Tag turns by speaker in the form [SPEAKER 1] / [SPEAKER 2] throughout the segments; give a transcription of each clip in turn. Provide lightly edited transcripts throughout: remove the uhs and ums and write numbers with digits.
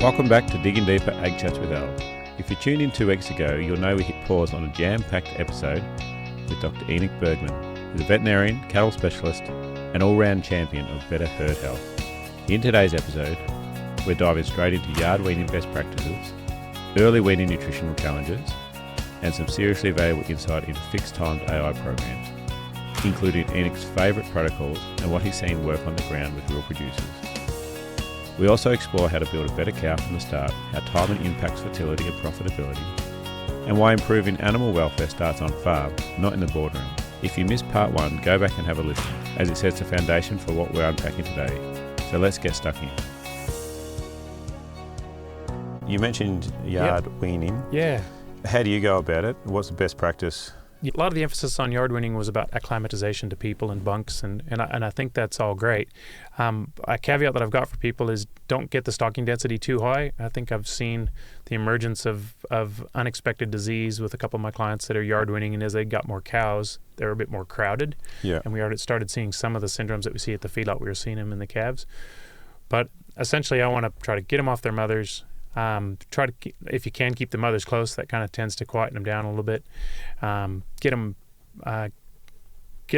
[SPEAKER 1] Welcome back to Digging Deeper Ag Chats with Al. If you tuned in 2 weeks ago, you'll know we hit pause on a jam-packed episode with Dr. Enoch Bergman, who's a veterinarian, cattle specialist, and all-round champion of better herd health. In today's episode, we're diving straight into yard weaning best practices, early weaning nutritional challenges, and some seriously valuable insight into fixed-timed AI programs, including Enoch's favourite protocols and what he's seen work on the ground with real producers. We also explore how to build a better cow from the start, how timing impacts fertility and profitability, and why improving animal welfare starts on farm, not in the boardroom. If you missed part 1, go back and have a listen, as it sets the foundation for what we're unpacking today. So let's get stuck in. You mentioned yard weaning.
[SPEAKER 2] Yeah.
[SPEAKER 1] How do you go about it? What's the best practice?
[SPEAKER 2] A lot of the emphasis on yard weaning was about acclimatization to people and bunks, and I think that's all great. A caveat that I've got for people is don't get the stocking density too high. I think I've seen the emergence of unexpected disease with a couple of my clients that are yard weaning, and as they got more cows, they're a bit more crowded. Yeah. And we already started seeing some of the syndromes that we see at the feedlot. We were seeing them in the calves. But essentially, I want to try to get them off their mothers. Try to, if you can, keep the mothers close. That kind of tends to quieten them down a little bit. Get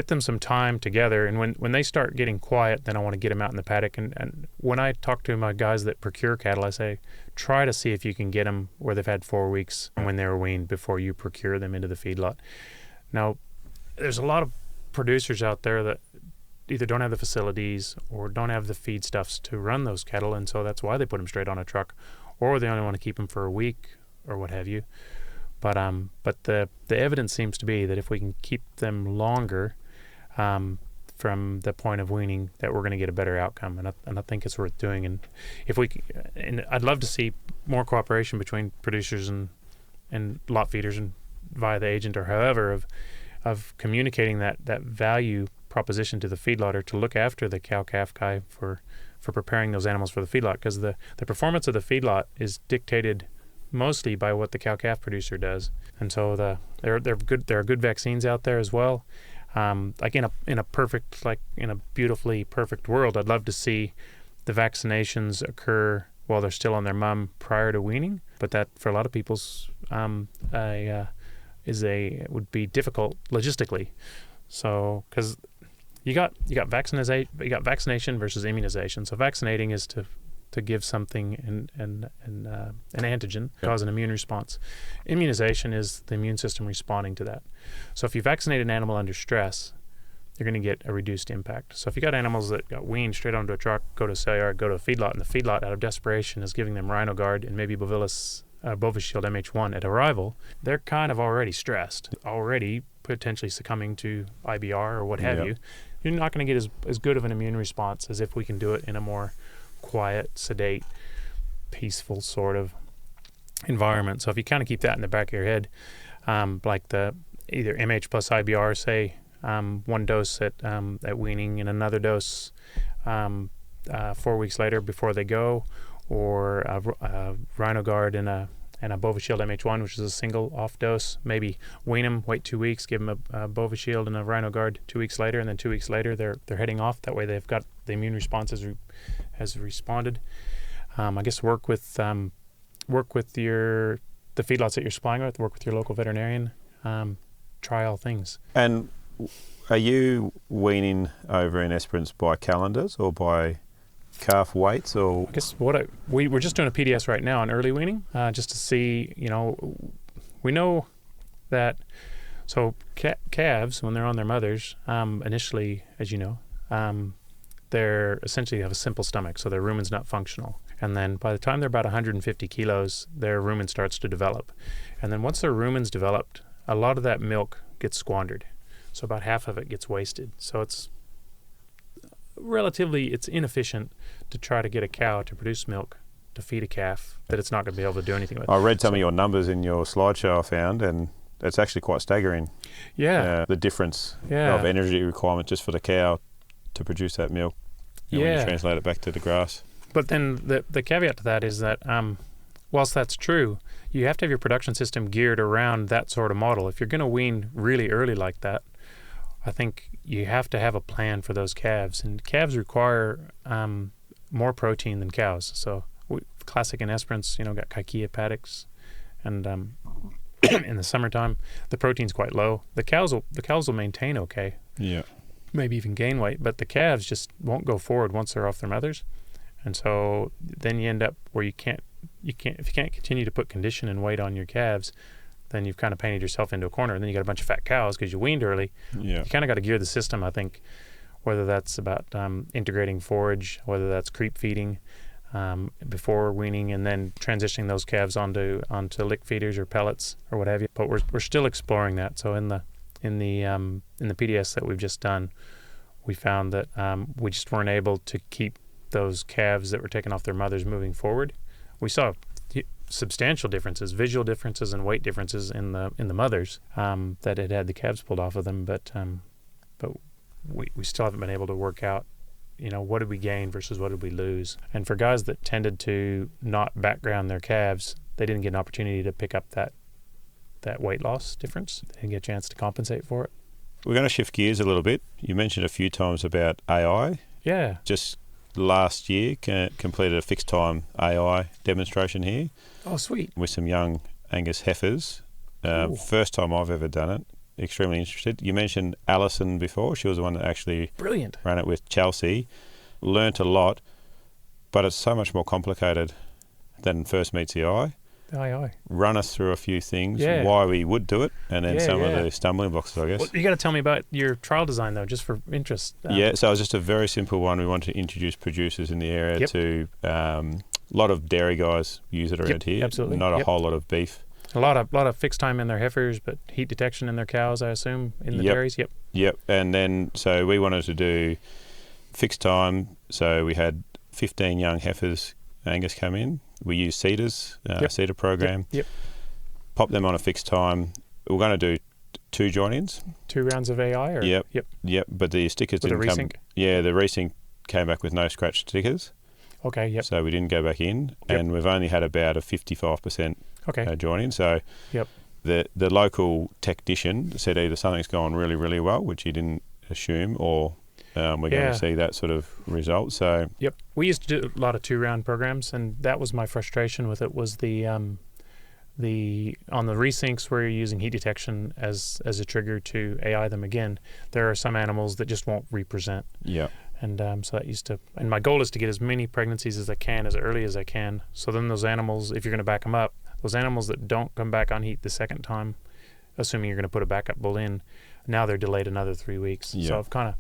[SPEAKER 2] them some time together, and when they start getting quiet, then I want to get them out in the paddock. And when I talk to my guys that procure cattle, I say, try to see if you can get them where they've had 4 weeks when they were weaned before you procure them into the feedlot. Now, there's a lot of producers out there that either don't have the facilities or don't have the feedstuffs to run those cattle, and so that's why they put them straight on a truck, or they only want to keep them for a week or what have you. But the evidence seems to be that if we can keep them longer from the point of weaning, that we're going to get a better outcome, and I think it's worth doing. And I'd love to see more cooperation between producers and lot feeders and via the agent or however of communicating that value proposition to the feedlotter to look after the cow-calf guy for preparing those animals for the feedlot, because the performance of the feedlot is dictated mostly by what the cow-calf producer does. And so there are good vaccines out there as well. Like in a beautifully perfect world, I'd love to see the vaccinations occur while they're still on their mum prior to weaning, but that for a lot of people's would be difficult logistically. So because you got vaccination versus immunization. So vaccinating is to give something an antigen, cause an immune response. Immunization is the immune system responding to that. So if you vaccinate an animal under stress, you're going to get a reduced impact. So if you got animals that got weaned straight onto a truck, go to a sale yard, go to a feedlot, and the feedlot out of desperation is giving them RhinoGuard and maybe Bovishield MH1 at arrival, they're kind of already stressed, already potentially succumbing to IBR or what have you. You're not going to get as good of an immune response as if we can do it in a more quiet, sedate, peaceful sort of environment. So if you kind of keep that in the back of your head, like the either MH plus IBR, say, one dose at weaning and another dose 4 weeks later before they go, or RhinoGuard and a Bovishield MH1, which is a single off dose. Maybe wean them, wait 2 weeks, give them a Bovishield and a RhinoGuard 2 weeks later, and then 2 weeks later they're heading off. That way they've got the immune response has responded. I guess work with the feedlots that you're supplying with. Work with your local veterinarian. Try all things. And
[SPEAKER 1] are you weaning over in Esperance by calendars or by calf weights? Or
[SPEAKER 2] I guess we're just doing a PDS right now on early weaning, just to see, we know that calves, when they're on their mothers, initially, as you know, they're essentially have a simple stomach, so their rumen's not functional. And then by the time they're about 150 kilos, their rumen starts to develop. And then once their rumen's developed, a lot of that milk gets squandered. So about half of it gets wasted. So it's inefficient to try to get a cow to produce milk to feed a calf that it's not going to be able to do anything with.
[SPEAKER 1] I read some of your numbers in your slideshow I found, and it's actually quite staggering.
[SPEAKER 2] Yeah.
[SPEAKER 1] The difference of energy requirement just for the cow to produce that milk. And when you translate it back to the grass.
[SPEAKER 2] But then the caveat to that is that whilst that's true, you have to have your production system geared around that sort of model. If you're going to wean really early like that, I think you have to have a plan for those calves. And calves require more protein than cows. So classic in Esperance, got Kaikia paddocks, and in the summertime, the protein's quite low. The cows will maintain okay.
[SPEAKER 1] Yeah.
[SPEAKER 2] Maybe even gain weight, but the calves just won't go forward once they're off their mothers, and so then you end up where if you can't continue to put condition and weight on your calves, then you've kind of painted yourself into a corner, and then you got a bunch of fat cows because you weaned early.
[SPEAKER 1] Yeah.
[SPEAKER 2] You kind of got to gear the system, I think, whether that's about integrating forage, whether that's creep feeding before weaning, and then transitioning those calves onto lick feeders or pellets or what have you. But we're still exploring that. So in the PDS that we've just done, we found that we just weren't able to keep those calves that were taken off their mothers moving forward. We saw substantial differences, visual differences, and weight differences in the mothers that had the calves pulled off of them, but we still haven't been able to work out, what did we gain versus what did we lose. And for guys that tended to not background their calves, they didn't get an opportunity to pick up that weight loss difference. They didn't get a chance to compensate for it.
[SPEAKER 1] We're going to shift gears a little bit. You mentioned a few times about AI.
[SPEAKER 2] Yeah.
[SPEAKER 1] Just last year, completed a fixed time AI demonstration here.
[SPEAKER 2] Oh, sweet.
[SPEAKER 1] With some young Angus heifers. First time I've ever done it. Extremely interested. You mentioned Alison before. She was the one that actually
[SPEAKER 2] Brilliant.
[SPEAKER 1] ran it with Chelsea. Learnt a lot, but it's so much more complicated than first meets the eye.
[SPEAKER 2] Aye.
[SPEAKER 1] Run us through a few things,
[SPEAKER 2] Yeah.
[SPEAKER 1] why we would do it, and then some of the stumbling blocks, I guess.
[SPEAKER 2] Well, you got to tell me about your trial design, though, just for interest.
[SPEAKER 1] So it was just a very simple one. We wanted to introduce producers in the area to a lot of dairy guys use it around here.
[SPEAKER 2] Absolutely.
[SPEAKER 1] Not a whole lot of beef.
[SPEAKER 2] A lot of fixed time in their heifers, but heat detection in their cows, I assume, in the dairies.
[SPEAKER 1] Yep. And then, so we wanted to do fixed time. So we had 15 young heifers, Angus, come in. We used cedars, cedar program.
[SPEAKER 2] Yep.
[SPEAKER 1] Pop them on a fixed time. We're going to do 2 join-ins.
[SPEAKER 2] 2 rounds of AI? Or?
[SPEAKER 1] Yep. But the stickers
[SPEAKER 2] With
[SPEAKER 1] didn't
[SPEAKER 2] the
[SPEAKER 1] come.
[SPEAKER 2] resync?
[SPEAKER 1] Yeah, the resync came back with no scratch stickers.
[SPEAKER 2] Okay, yep.
[SPEAKER 1] So we didn't go back in.
[SPEAKER 2] Yep.
[SPEAKER 1] And we've only had about a 55% join-in. So the local technician said either something's gone really, really well, which he didn't assume, or we're going to see that sort of result. So
[SPEAKER 2] we used to do a lot of 2-round programs, and that was my frustration with it. Was the on the resyncs where you're using heat detection as a trigger to AI them again, there are some animals that just won't represent.
[SPEAKER 1] Yeah.
[SPEAKER 2] And so that used to, and my goal is to get as many pregnancies as I can as early as I can. So then those animals, if you're going to back them up, those animals that don't come back on heat the second time, assuming you're going to put a backup bull in, now they're delayed another 3 weeks.
[SPEAKER 1] Yeah.
[SPEAKER 2] So I've kind of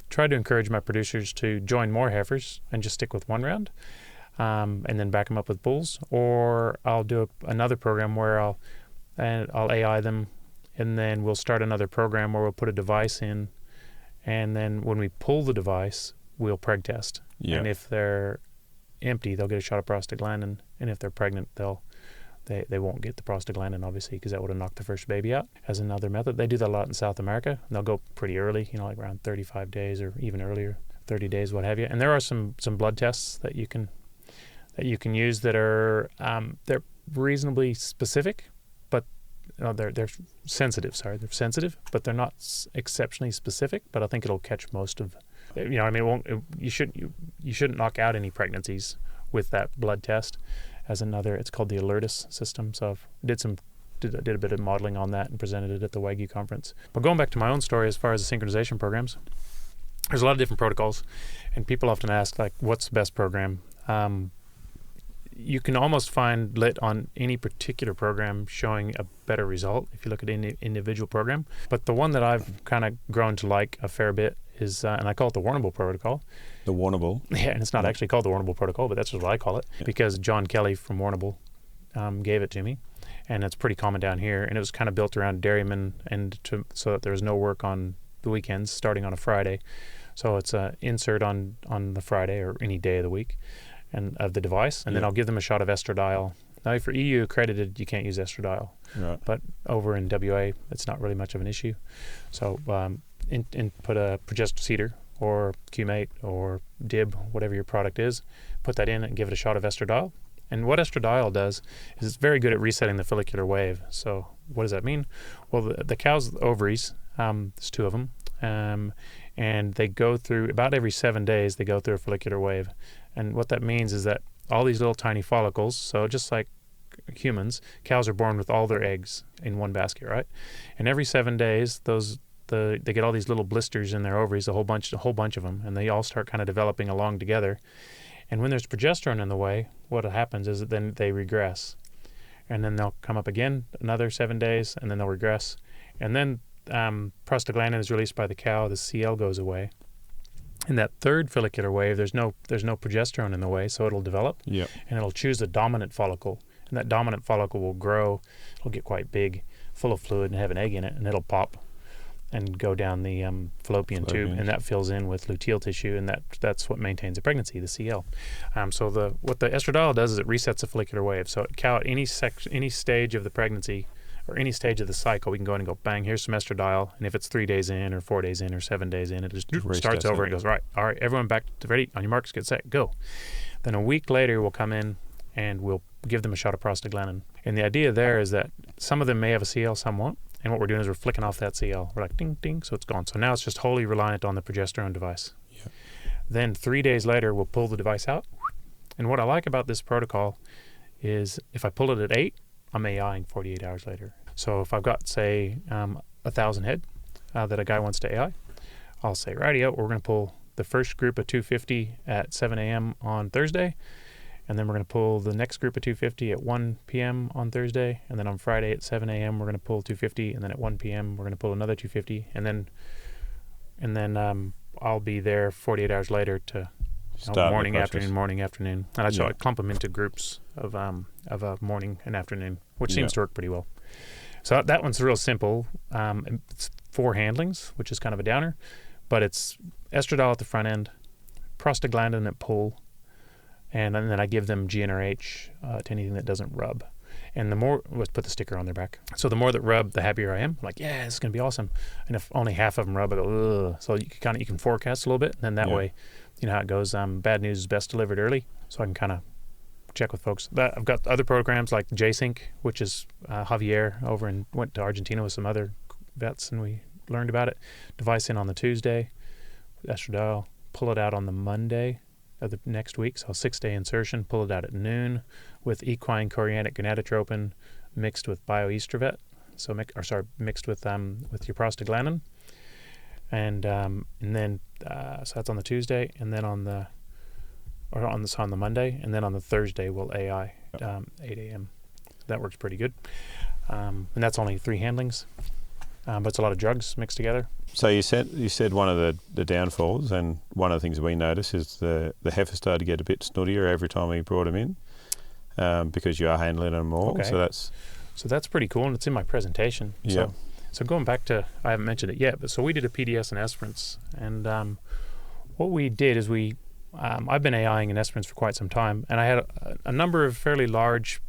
[SPEAKER 2] tried to encourage my producers to join more heifers and just stick with 1 round, and then back them up with bulls. Or I'll do another program where I'll AI them, and then we'll start another program where we'll put a device in, and then when we pull the device, we'll preg test.
[SPEAKER 1] Yeah.
[SPEAKER 2] And if they're empty, they'll get a shot of prostaglandin, and if they're pregnant, they won't get the prostaglandin, obviously, because that would have knocked the first baby out. As another method, they do that a lot in South America, and they'll go pretty early, like around 35 days or even earlier, 30 days, what have you. And there are some blood tests that you can use that are they're reasonably specific, but they're sensitive. Sorry, they're sensitive, but they're not exceptionally specific. But I think it'll catch most of. You shouldn't knock out any pregnancies with that blood test. As another, it's called the Alertus system. So I did a bit of modeling on that and presented it at the Wagyu conference. But going back to my own story, as far as the synchronization programs, there's a lot of different protocols, and people often ask, like, what's the best program? You can almost find lit on any particular program showing a better result if you look at any individual program. But the one that I've kind of grown to like a fair bit is, and I call it the Warrnable protocol.
[SPEAKER 1] The Warrnable?
[SPEAKER 2] Yeah, and it's not actually called the Warrnable protocol, but that's just what I call it, because John Kelly from Warrnable gave it to me, and it's pretty common down here. And it was kind of built around dairymen, so that there was no work on the weekends, starting on a Friday. So it's an insert on the Friday or any day of the week, and of the device, and then I'll give them a shot of estradiol. Now, if you're EU accredited, you can't use estradiol, but over in WA, it's not really much of an issue. So put a progesterone cedar or Q-mate or DIB, whatever your product is, put that in and give it a shot of estradiol. And what estradiol does is it's very good at resetting the follicular wave. So what does that mean? Well, the cow's ovaries, there's 2 of them, and they go through, about every 7 days, they go through a follicular wave. And what that means is that all these little tiny follicles. So just like humans, cows are born with all their eggs in one basket, right? And every 7 days, they get all these little blisters in their ovaries, a whole bunch of them, and they all start kind of developing along together. And when there's progesterone in the way, what happens is that then they regress, and then they'll come up again another 7 days, and then they'll regress, and then prostaglandin is released by the cow. The CL goes away. In that third follicular wave, there's no progesterone in the way, so it'll develop, and it'll choose the dominant follicle, and that dominant follicle will grow. It'll get quite big, full of fluid, and have an egg in it, and it'll pop and go down the fallopian tube, and that fills in with luteal tissue, and that's what maintains the pregnancy, the CL. So what the estradiol does is it resets the follicular wave. So a cow at any stage of the pregnancy or any stage of the cycle, we can go in and go, bang, here's some estradiol, and if it's 3 days in or 4 days in or 7 days in, it just starts over and goes, right, all right, everyone back to ready, on your marks, get set, go. Then a week later, we'll come in and we'll give them a shot of prostaglandin. And the idea there is that some of them may have a CL, some won't. And what we're doing is we're flicking off that CL. We're like, ding, ding, so it's gone. So now it's just wholly reliant on the progesterone device. Yeah. Then 3 days later, we'll pull the device out. And what I like about this protocol is if I pull it at 8, I'm AIing 48 hours later. So if I've got, say, 1,000 head that a guy wants to AI, I'll say, rightio, we're going to pull the first group of 250 at 7 a.m. on Thursday. And then we're going to pull the next group of 250 at 1 p.m. on Thursday. And then on Friday at 7 a.m. we're going to pull 250. And then at 1 p.m. we're going to pull another 250. And then I'll be there 48 hours later to morning, afternoon. And I clump them into groups of a morning and afternoon, which seems to work pretty well. So that one's real simple. It's 4 handlings, which is kind of a downer. But it's estradiol at the front end, prostaglandin at pull, and then I give them GnRH to anything that doesn't rub. And the more, let's put the sticker on their back. So the more that rub, the happier I am. I'm like, yeah, this is going to be awesome. And if only half of them rub, I go, ugh. So you can forecast a little bit. And then that way, you know how it goes. Bad news is best delivered early. So I can kind of check with folks. I've got other programs like JSync, which is Javier went to Argentina with some other vets, and we learned about it. Device in on the Tuesday, estradiol, pull it out on the Monday of the next week, so a 6-day insertion, pull it out at noon with equine chorionic gonadotropin mixed with bioestrovit, mixed with your prostaglandin, and then so that's on the Tuesday, and then on the Monday, and then on the Thursday we'll AI 8 a.m. That works pretty good, and that's only 3 handlings, but it's a lot of drugs mixed together.
[SPEAKER 1] So you said one of the downfalls, and one of the things we notice is the Heifer started to get a bit snootier every time we brought them in, because you are handling them more.
[SPEAKER 2] Okay. So that's pretty cool, and it's in my presentation.
[SPEAKER 1] Yeah.
[SPEAKER 2] So going back to, I haven't mentioned it yet, but so we did a PDS in Esperance, and what we did is I've been AIing in Esperance for quite some time, and I had a number of fairly large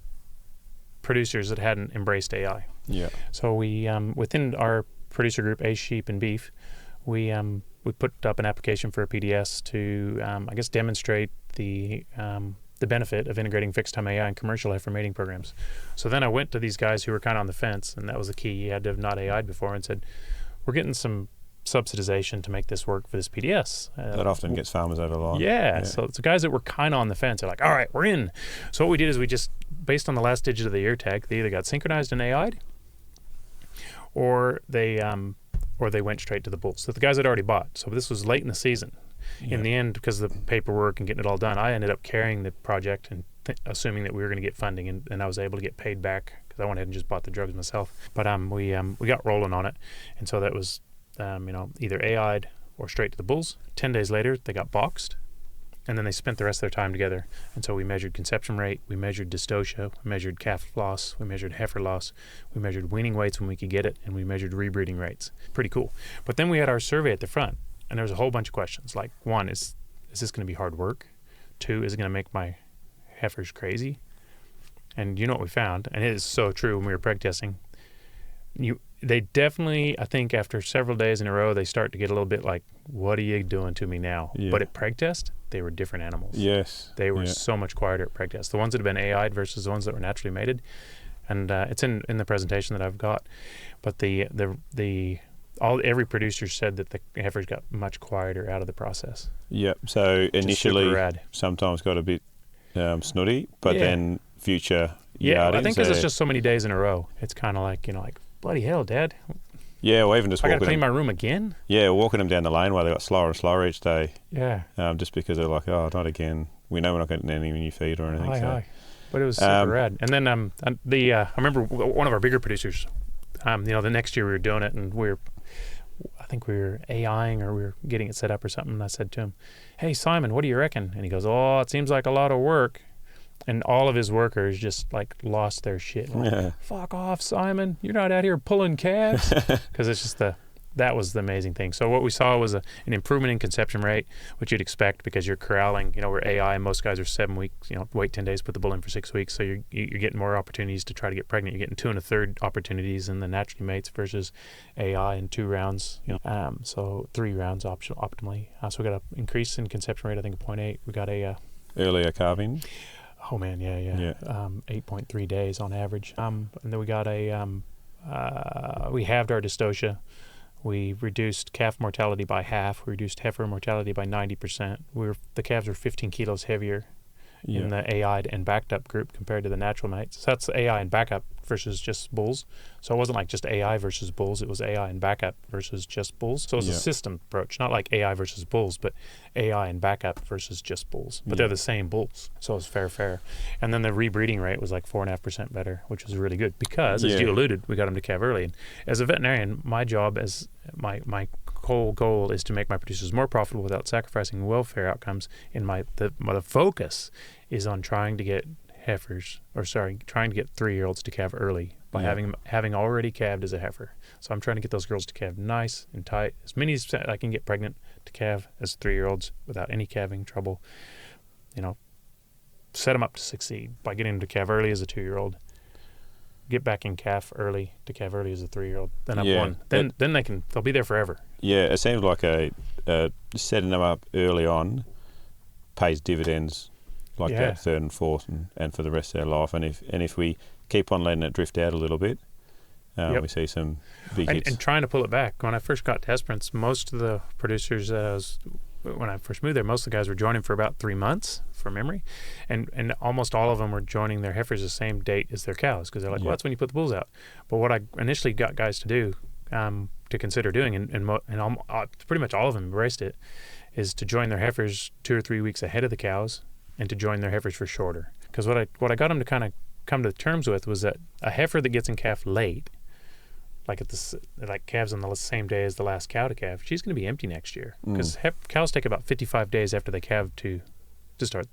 [SPEAKER 2] producers that hadn't embraced AI.
[SPEAKER 1] Yeah.
[SPEAKER 2] So we within our producer group, A Sheep and Beef, we put up an application for a PDS to demonstrate the benefit of integrating fixed time AI in commercial heifer mating programs. So then I went to these guys who were kind of on the fence, and that was the key. You had to have not AI'd before, and said, we're getting some subsidization to make this work for this PDS.
[SPEAKER 1] That often gets farmers over the line.
[SPEAKER 2] Yeah. So it's the guys that were kind of on the fence. They're like, all right, we're in. So what we did is we just, based on the last digit of the ear tag, they either got synchronized and AI'd, or they went straight to the bulls. So the guys had already bought. So this was late in the season. Yeah. In the end, because of the paperwork and getting it all done, I ended up carrying the project and assuming that we were going to get funding, and I was able to get paid back because I went ahead and just bought the drugs myself. But we got rolling on it, and so that was either AI'd or straight to the bulls. 10 days later, they got boxed, and then they spent the rest of their time together. And so we measured conception rate, we measured dystocia, we measured calf loss, we measured heifer loss, we measured weaning weights when we could get it, and we measured rebreeding rates. Pretty cool. But then we had our survey at the front, and there was a whole bunch of questions. Like, 1, is this going to be hard work? 2, is it going to make my heifers crazy? And you know what we found, and it is so true when we were preg testing. They definitely, I think after several days in a row, they start to get a little bit like, what are you doing to me now? Yeah. But at preg test, they were different animals.
[SPEAKER 1] Yes.
[SPEAKER 2] They were so much quieter at preg test. The ones that have been AI'd versus the ones that were naturally mated. And it's in the presentation that I've got. But every producer said that the heifers got much quieter out of the process.
[SPEAKER 1] Yep. So initially, sometimes got a bit snooty, but then future yarding.
[SPEAKER 2] I think because it's just so many days in a row. It's kind of like, bloody hell, Dad.
[SPEAKER 1] Yeah, or even just
[SPEAKER 2] I got
[SPEAKER 1] walking
[SPEAKER 2] to clean my room again?
[SPEAKER 1] Yeah, walking them down the lane while they got slower and slower each day.
[SPEAKER 2] Yeah.
[SPEAKER 1] Just because they're like, oh, not again. We know we're not getting any new feed or anything.
[SPEAKER 2] Aye. But it was super rad. And then I remember one of our bigger producers, the next year we were doing it, and I think we were AIing or we were getting it set up or something. And I said to him, hey, Simon, what do you reckon? And he goes, oh, it seems like a lot of work. And all of his workers just like lost their shit. Like, fuck off, Simon. You're not out here pulling calves. Because it's just that was the amazing thing. So what we saw was an improvement in conception rate, which you'd expect because you're corralling. We're AI, and most guys are 7 weeks. Wait 10 days, put the bull in for 6 weeks. So you're getting more opportunities to try to get pregnant. You're getting 2 1/3 opportunities in the naturally mates versus AI in 2 rounds. So 3 rounds optimally. So we got an increase in conception rate. I think 0.8. We got a
[SPEAKER 1] earlier calving.
[SPEAKER 2] Oh man, yeah. 8.3 days on average. And then we got we halved our dystocia. We reduced calf mortality by half. We reduced heifer mortality by 90%. The calves were 15 kilos heavier in the AI and backed up group compared to the natural mates. So that's AI and backup versus just bulls. So it wasn't like just AI versus bulls. It was AI and backup versus just bulls. So it's a system approach, not like AI versus bulls, but AI and backup versus just bulls. But they're the same bulls. So it's fair. And then the rebreeding rate was like 4.5% better, which was really good because, as you alluded, we got them to calve early. And as a veterinarian, my job as my whole goal is to make my producers more profitable without sacrificing welfare outcomes. And the focus is on trying to get trying to get 3-year-olds to calve early by having already calved as a heifer. So I'm trying to get those girls to calve nice and tight, as many as I can get pregnant to calve as 3-year-olds without any calving trouble. Set them up to succeed by getting them to calve early as a 2-year-old. Get back in calf early to calve early as a 3-year-old. Then I've won. Then they'll be there forever. Yeah,
[SPEAKER 1] it seems like setting them up early on pays dividends. Like that 3rd and 4th and for the rest of their life. And if we keep on letting it drift out a little bit, we see some big hits.
[SPEAKER 2] And trying to pull it back. When I first got to Esperance, most of the producers when I first moved there, most of the guys were joining for about 3 months, from memory. And almost all of them were joining their heifers the same date as their cows because they're like, well, that's when you put the bulls out. But what I initially got guys to do, to consider doing, and pretty much all of them embraced it, is to join their heifers 2 or 3 weeks ahead of the cows and to join their heifers for shorter. Because what I got them to kind of come to terms with was that a heifer that gets in calf late, like calves on the same day as the last cow to calve, she's going to be empty next year. Because cows take about 55 days after they calve to start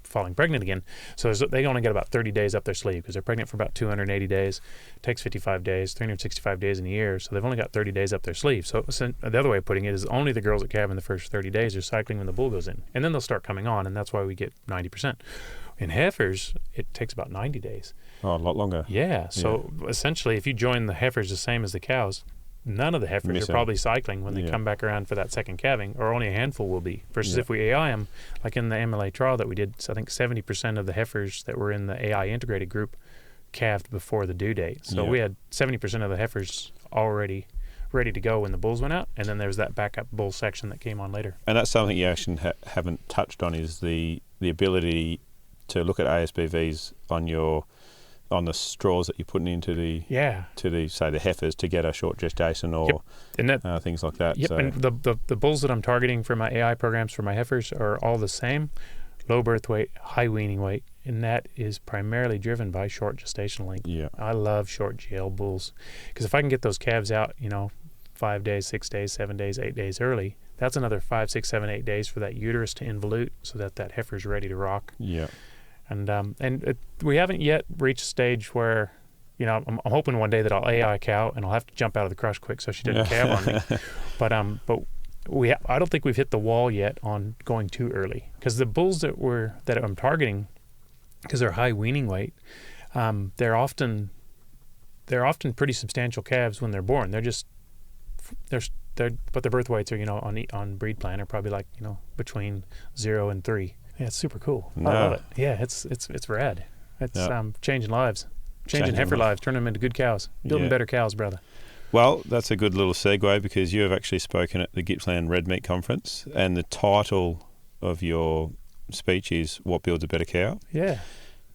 [SPEAKER 2] falling pregnant again. So they only get about 30 days up their sleeve because they're pregnant for about 280 days. It takes 55 days, 365 days in a year. So they've only got 30 days up their sleeve. So the other way of putting it is only the girls that calve in the first 30 days are cycling when the bull goes in. And then they'll start coming on, and that's why we get 90%. In heifers, it takes about 90 days.
[SPEAKER 1] Oh, a lot longer.
[SPEAKER 2] Yeah. So essentially, if you join the heifers the same as the cows, none of the heifers are probably cycling when they come back around for that second calving, or only a handful will be. Versus if we AI them, like in the MLA trial that we did, so I think 70% of the heifers that were in the AI integrated group calved before the due date. So we had 70% of the heifers already ready to go when the bulls went out, and then there's that backup bull section that came on later.
[SPEAKER 1] And that's something you actually haven't touched on, is the ability to look at ASBVs on the straws that you're putting into the say the heifers to get a short gestation or things like that.
[SPEAKER 2] Yep.
[SPEAKER 1] So.
[SPEAKER 2] And the bulls that I'm targeting for my AI programs for my heifers are all the same: low birth weight, high weaning weight, and that is primarily driven by short gestational length.
[SPEAKER 1] Yeah.
[SPEAKER 2] I love short GL bulls because if I can get those calves out, 5 days, 6 days, 7 days, 8 days early, that's another 5, 6, 7, 8 days for that uterus to involute so that heifer's ready to rock.
[SPEAKER 1] Yeah.
[SPEAKER 2] And we haven't yet reached a stage where, I'm hoping one day that I'll AI a cow and I'll have to jump out of the crush quick so she doesn't calve on me. But I don't think we've hit the wall yet on going too early, because the bulls that I'm targeting, because they're high weaning weight, they're often pretty substantial calves when they're born. But their birth weights are on breed plan are probably like between 0 and 3. Yeah, it's super cool. I love it. Yeah, it's rad. It's changing lives, changing heifer lives, turning them into good cows, building better cows, brother.
[SPEAKER 1] Well, that's a good little segue, because you have actually spoken at the Gippsland Red Meat Conference, and the title of your speech is what builds a better cow.
[SPEAKER 2] Yeah.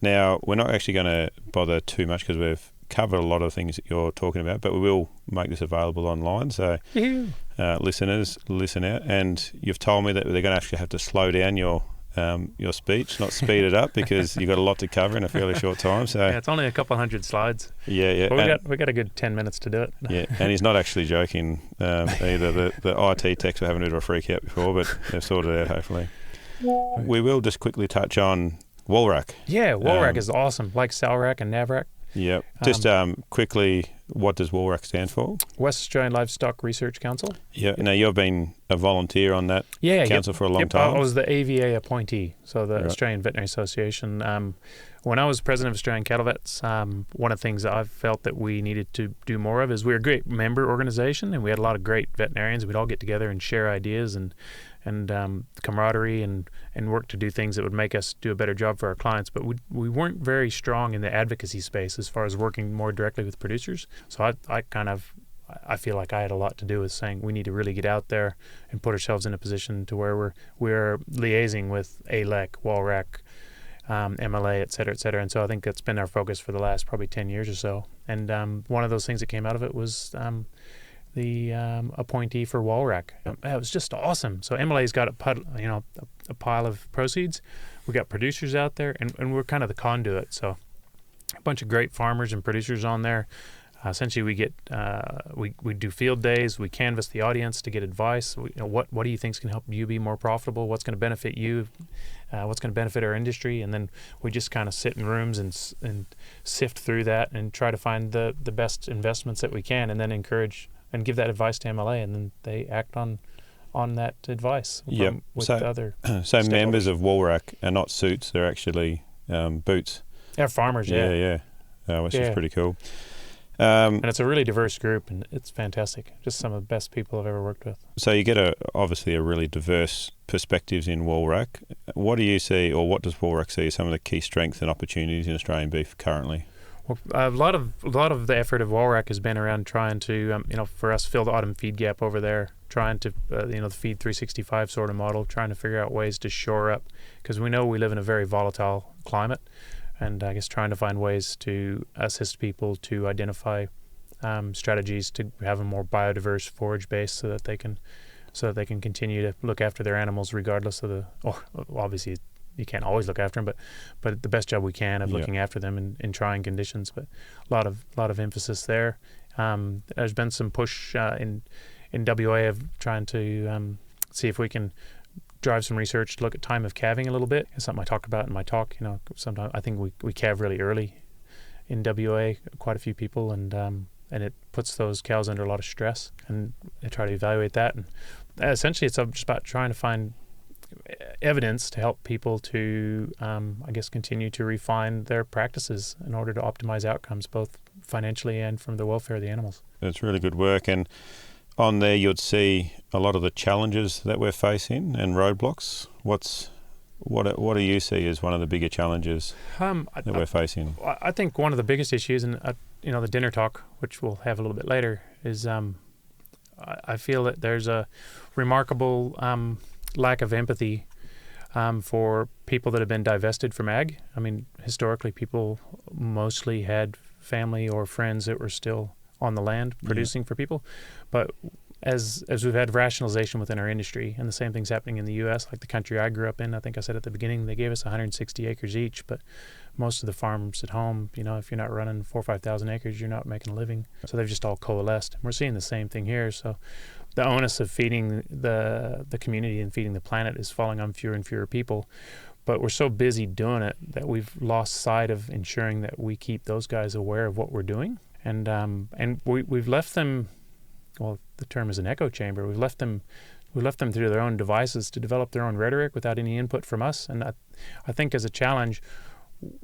[SPEAKER 1] Now, we're not actually going to bother too much because we've covered a lot of things that you're talking about, but we will make this available online. So listeners, listen out. And you've told me that they're going to actually have to slow down your speech, not speed it up, because you've got a lot to cover in a fairly short time. So
[SPEAKER 2] yeah, it's only a couple hundred slides.
[SPEAKER 1] Yeah.
[SPEAKER 2] But we got a good 10 minutes to do it.
[SPEAKER 1] Yeah, and he's not actually joking either. The IT techs were having a bit of a freak out before, but they've sorted it out, hopefully. We will just quickly touch on WARRACK.
[SPEAKER 2] Yeah, WARRACK is awesome, like SALRAC and NAVRAC.
[SPEAKER 1] Yep. Just quickly, what does WARRACK stand for?
[SPEAKER 2] West Australian Livestock Research Council.
[SPEAKER 1] Yeah. Now, you've been a volunteer on that council for a long time.
[SPEAKER 2] I was the AVA appointee, so the Australian Veterinary Association. When I was president of Australian Cattle Vets, one of the things that I felt that we needed to do more of is we're a great member organization, and we had a lot of great veterinarians. We'd all get together and share ideas and camaraderie and work to do things that would make us do a better job for our clients. But we weren't very strong in the advocacy space as far as working more directly with producers. So I feel like I had a lot to do with saying we need to really get out there and put ourselves in a position to where we're liaising with ALEC, WARRACK, MLA, et cetera, et cetera. And so I think that's been our focus for the last probably 10 years or so. And one of those things that came out of it was the appointee for WARRACK. It was just awesome. So MLA's got a pile of proceeds. We got producers out there, and we're kind of the conduit. So a bunch of great farmers and producers on there. Essentially, we get we do field days. We canvass the audience to get advice. What do you think can help you be more profitable? What's going to benefit you? What's going to benefit our industry? And then we just kind of sit in rooms and sift through that and try to find the best investments that we can, and then encourage and give that advice to MLA, and then they act on that advice. With other
[SPEAKER 1] so members of WARRACK are not suits; they're actually boots.
[SPEAKER 2] They're farmers.
[SPEAKER 1] Yeah. Which is pretty cool.
[SPEAKER 2] And it's a really diverse group, and it's fantastic. Just some of the best people I've ever worked with.
[SPEAKER 1] So you get obviously a really diverse perspectives in WARRACK. What do you see, or what does WARRACK see as some of the key strengths and opportunities in Australian beef currently?
[SPEAKER 2] Well, a lot of the effort of WARRACK has been around trying to, for us, fill the autumn feed gap over there, trying to, the feed 365 sort of model, trying to figure out ways to shore up, because we know we live in a very volatile climate. And I guess trying to find ways to assist people to identify strategies to have a more biodiverse forage base, so that they can continue to look after their animals regardless of obviously you can't always look after them, but the best job we can of looking after them in trying conditions. But a lot of emphasis there. There's been some push in WA of trying to see if we can drive some research to look at time of calving a little bit. It's something I talk about in my talk. Sometimes I think we calve really early in WA, quite a few people, and it puts those cows under a lot of stress, and they try to evaluate that. And essentially it's just about trying to find evidence to help people to, continue to refine their practices in order to optimize outcomes, both financially and from the welfare of the animals.
[SPEAKER 1] That's really good work. And on there, you'd see a lot of the challenges that we're facing and roadblocks. What do you see as one of the bigger challenges that we're facing?
[SPEAKER 2] I think one of the biggest issues, and the dinner talk, which we'll have a little bit later, is I feel that there's a remarkable lack of empathy for people that have been divested from ag. I mean, historically, people mostly had family or friends that were still on the land producing for people. But as we've had rationalization within our industry, and the same thing's happening in the U.S., like the country I grew up in, I think I said at the beginning, they gave us 160 acres each, but most of the farms at home, if you're not running 4,000 or 5,000 acres, you're not making a living. So they've just all coalesced. We're seeing the same thing here. So the onus of feeding the community and feeding the planet is falling on fewer and fewer people. But we're so busy doing it that we've lost sight of ensuring that we keep those guys aware of what we're doing. And we've left them, well, the term is an echo chamber. We've left them to their own devices to develop their own rhetoric without any input from us. And I think as a challenge,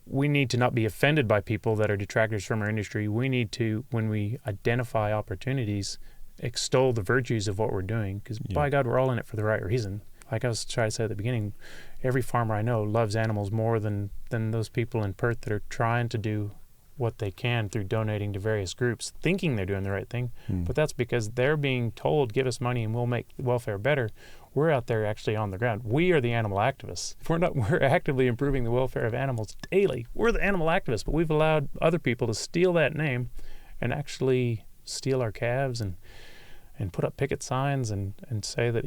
[SPEAKER 2] we need to not be offended by people that are detractors from our industry. We need to, when we identify opportunities, extol the virtues of what we're doing, because by God, we're all in it for the right reason. Like I was trying to say at the beginning, every farmer I know loves animals more than those people in Perth that are trying to do what they can through donating to various groups, thinking they're doing the right thing. But that's because they're being told, give us money and we'll make welfare better. We're out there actually on the ground. We are the animal activists. If we're actively improving the welfare of animals daily. We're the animal activists, but we've allowed other people to steal that name and actually steal our calves and put up picket signs and say that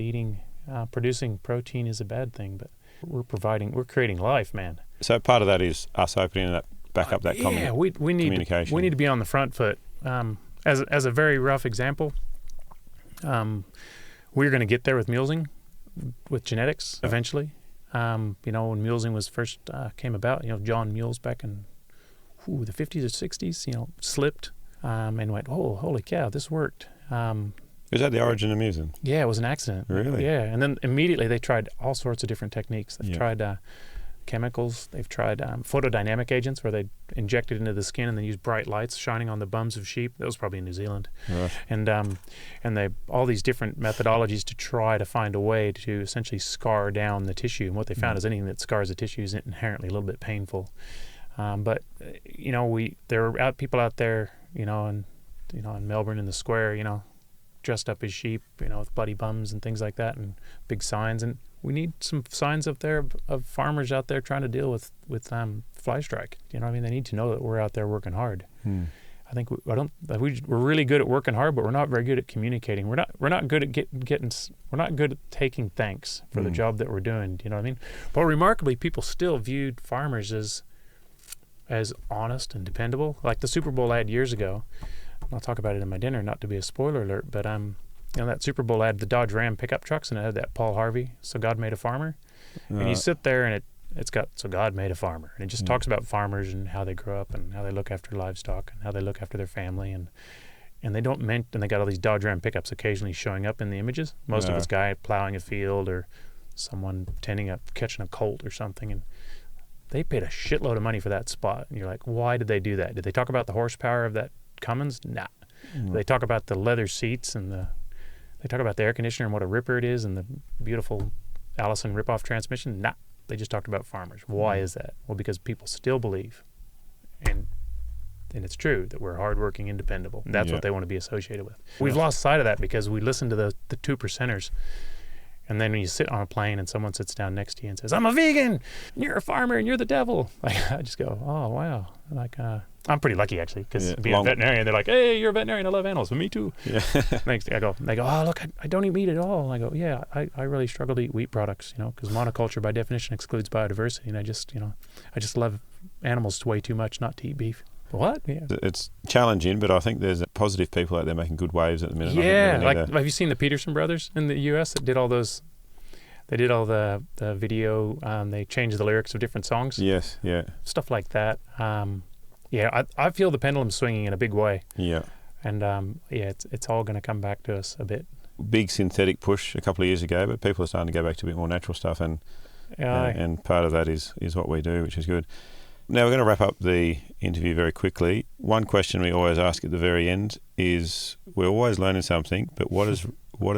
[SPEAKER 2] producing protein is a bad thing. But we're creating life, man.
[SPEAKER 1] So part of that is us opening that back up that communication.
[SPEAKER 2] We need to be on the front foot. As a very rough example, we're going to get there with mulesing, with genetics eventually. When mulesing was first came about, John Mules back in the 50s or 60s, slipped and went, oh, holy cow, this worked.
[SPEAKER 1] Is that the origin of mulesing?
[SPEAKER 2] Yeah, it was an accident.
[SPEAKER 1] Really?
[SPEAKER 2] Yeah, and then immediately they tried all sorts of different techniques. They've tried chemicals. They've tried photodynamic agents where they inject it into the skin and then use bright lights shining on the bums of sheep. That was probably in New Zealand.
[SPEAKER 1] Right.
[SPEAKER 2] And they all these different methodologies to try to find a way to essentially scar down the tissue. And what they found is anything that scars the tissue is inherently a little bit painful. But there are people out there, in Melbourne in the square, dressed up as sheep, with bloody bums and things like that, and big signs. And we need some signs up there of farmers out there trying to deal with fly strike. They need to know that we're out there working hard. I think we're really good at working hard, but we're not very good at communicating. We're not good at we're not good at taking thanks for the job that we're doing. Do you know what I mean? But remarkably, people still viewed farmers as honest and dependable. Like the Super Bowl ad years ago. I'll talk about it in my dinner, not to be a spoiler alert, but that Super Bowl ad, the Dodge Ram pickup trucks, and it had that Paul Harvey, So God Made a Farmer. And you sit there and it's got So God Made a Farmer. And it just talks about farmers and how they grow up and how they look after livestock and how they look after their family. And they they got all these Dodge Ram pickups occasionally showing up in the images. Most of it's guy plowing a field or someone catching a colt or something. And they paid a shitload of money for that spot. And you're like, why did they do that? Did they talk about the horsepower of that Cummins? Nah. They talk about the leather seats and they talk about the air conditioner and what a ripper it is and the beautiful Allison rip-off transmission. Nah. They just talked about farmers. Why is that? Well, because people still believe, and it's true, that we're hardworking and dependable. And that's what they want to be associated with. We've lost sight of that because we listen to the 2%ers. And then when you sit on a plane and someone sits down next to you and says, I'm a vegan, and you're a farmer, and you're the devil. I just go, oh, wow. I'm pretty lucky, actually, because being a veterinarian, they're like, hey, you're a veterinarian, I love animals. Well, me too. Yeah. They go, oh, look, I don't eat meat at all. And I go, yeah, I really struggle to eat wheat products, because monoculture by definition excludes biodiversity. And I just love animals way too much not to eat beef. What? Yeah.
[SPEAKER 1] It's challenging, but I think there's positive people out there making good waves at the minute.
[SPEAKER 2] Yeah, have you seen the Peterson brothers in the U.S. that did all those? They did all the video. They changed the lyrics of different songs.
[SPEAKER 1] Yes, yeah.
[SPEAKER 2] Stuff like that. I feel the pendulum swinging in a big way. Yeah. And it's all going to come back to us a bit.
[SPEAKER 1] Big synthetic push a couple of years ago, but people are starting to go back to a bit more natural stuff, and part of that is what we do, which is good. Now we're going to wrap up the interview very quickly. One question we always ask at the very end is, we're always learning something, but what is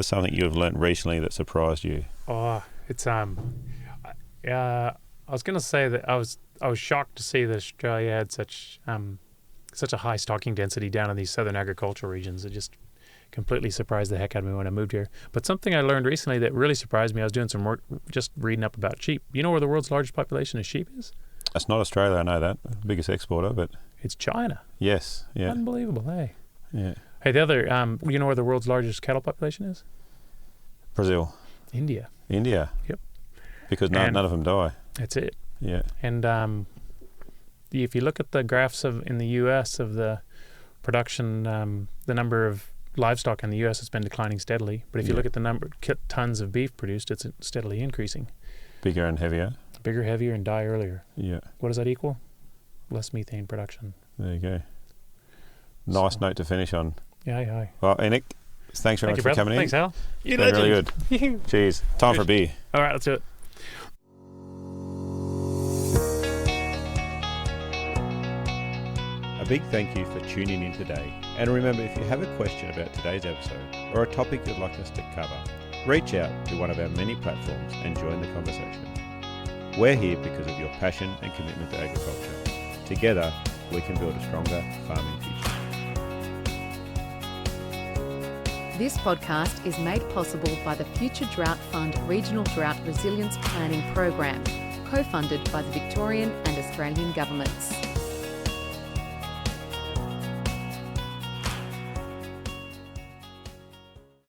[SPEAKER 1] something you have learned recently that surprised you?
[SPEAKER 2] Oh, it's I was going to say that I was shocked to see that Australia had such a high stocking density down in these southern agricultural regions. It just completely surprised the heck out of me when I moved here. But something I learned recently that really surprised me, I was doing some work just reading up about sheep. You know where the world's largest population of sheep is?
[SPEAKER 1] It's not Australia, I know that. Biggest exporter, but...
[SPEAKER 2] It's China.
[SPEAKER 1] Yes, yeah.
[SPEAKER 2] Unbelievable, hey?
[SPEAKER 1] Yeah.
[SPEAKER 2] Hey, the other, you know where the world's largest cattle population is?
[SPEAKER 1] Brazil.
[SPEAKER 2] India.
[SPEAKER 1] Yep. Because none of them die.
[SPEAKER 2] That's it.
[SPEAKER 1] Yeah.
[SPEAKER 2] And if you look at the graphs in the U.S. of the production, the number of livestock in the U.S. has been declining steadily. But if you look at the number of tons of beef produced, it's steadily increasing.
[SPEAKER 1] Bigger and heavier.
[SPEAKER 2] Bigger, heavier, and die earlier.
[SPEAKER 1] Yeah.
[SPEAKER 2] What does that equal? Less methane production.
[SPEAKER 1] There you go. Nice note to finish on.
[SPEAKER 2] Yeah.
[SPEAKER 1] Well, Enoch, thanks very much for coming in.
[SPEAKER 2] Thanks, Hal.
[SPEAKER 1] You're really good. Cheers. Time for a beer.
[SPEAKER 2] All right, let's do it.
[SPEAKER 1] A big thank you for tuning in today. And remember, if you have a question about today's episode or a topic you'd like us to cover, reach out to one of our many platforms and join the conversation. We're here because of your passion and commitment to agriculture. Together, we can build a stronger farming future.
[SPEAKER 3] This podcast is made possible by the Future Drought Fund Regional Drought Resilience Planning Program, co-funded by the Victorian and Australian governments.